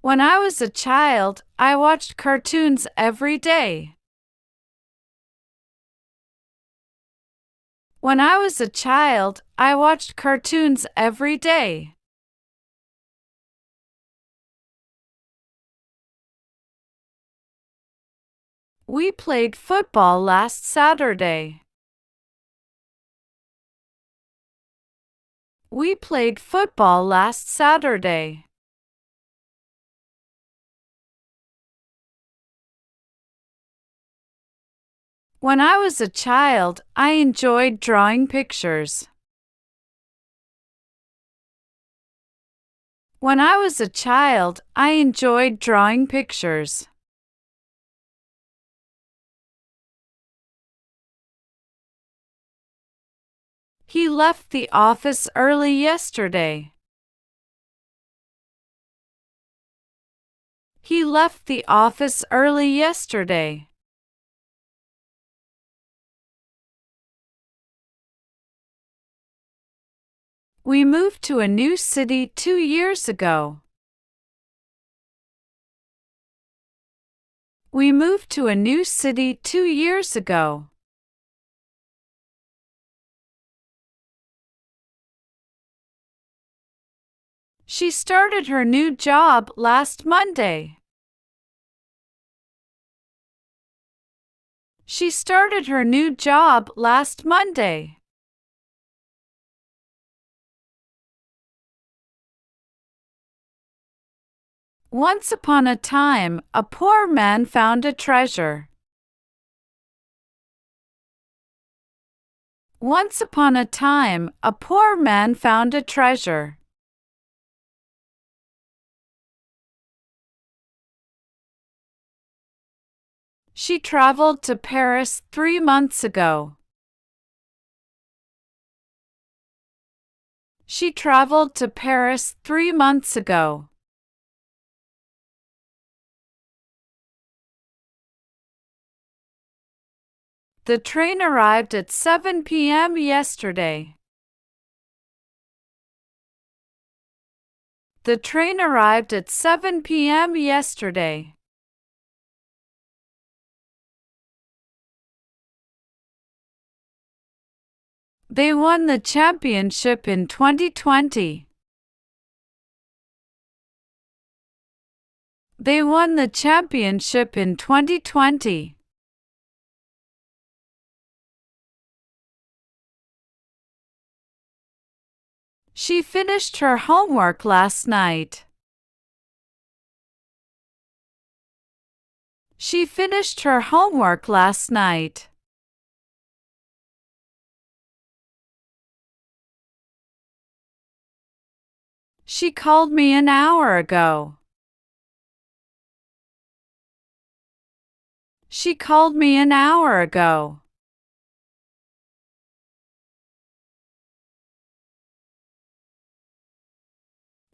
When I was a child, I watched cartoons every day. When I was a child, I watched cartoons every day. We played football last Saturday. We played football last Saturday. When I was a child, I enjoyed drawing pictures. When I was a child, I enjoyed drawing pictures. He left the office early yesterday. He left the office early yesterday. We moved to a new city 2 years ago. We moved to a new city 2 years ago. She started her new job last Monday. She started her new job last Monday. Once upon a time, a poor man found a treasure. Once upon a time, a poor man found a treasure. She traveled to Paris 3 months ago. She traveled to Paris 3 months ago. The train arrived at 7 p.m. yesterday. The train arrived at 7 p.m. yesterday. They won the championship in 2020. They won the championship in 2020. She finished her homework last night. She finished her homework last night. She called me an hour ago. She called me an hour ago.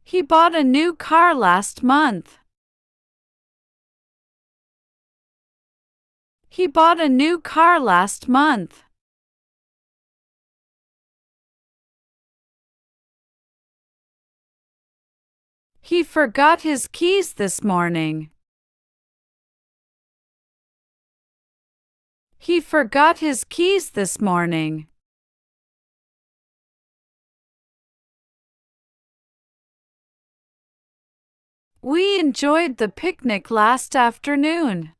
He bought a new car last month. He bought a new car last month. He forgot his keys this morning. He forgot his keys this morning. We enjoyed the picnic last afternoon.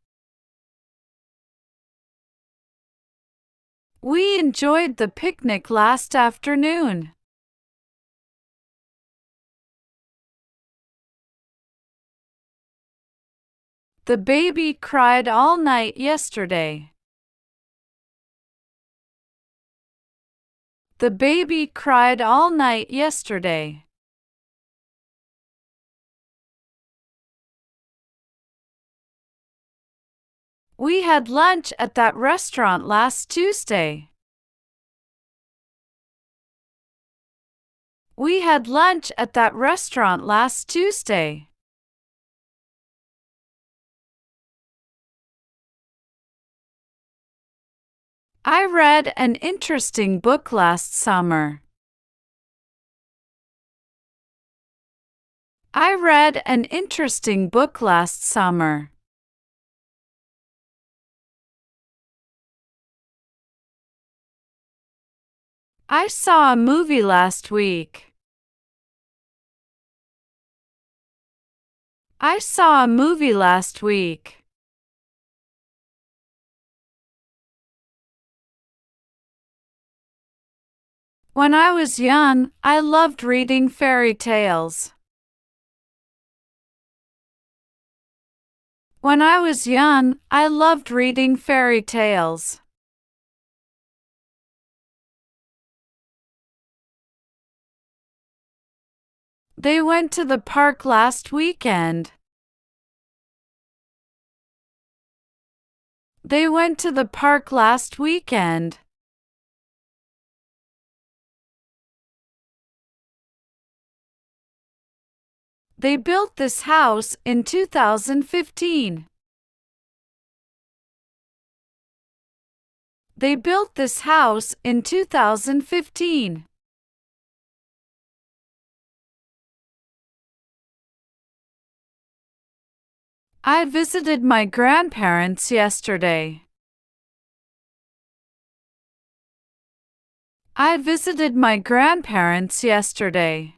We enjoyed the picnic last afternoon. The baby cried all night yesterday. The baby cried all night yesterday. We had lunch at that restaurant last Tuesday. We had lunch at that restaurant last Tuesday. I read an interesting book last summer. I read an interesting book last summer. I saw a movie last week. I saw a movie last week. When I was young, I loved reading fairy tales. When I was young, I loved reading fairy tales. They went to the park last weekend. They went to the park last weekend. They built this house in 2015. They built this house in 2015. I visited my grandparents yesterday. I visited my grandparents yesterday.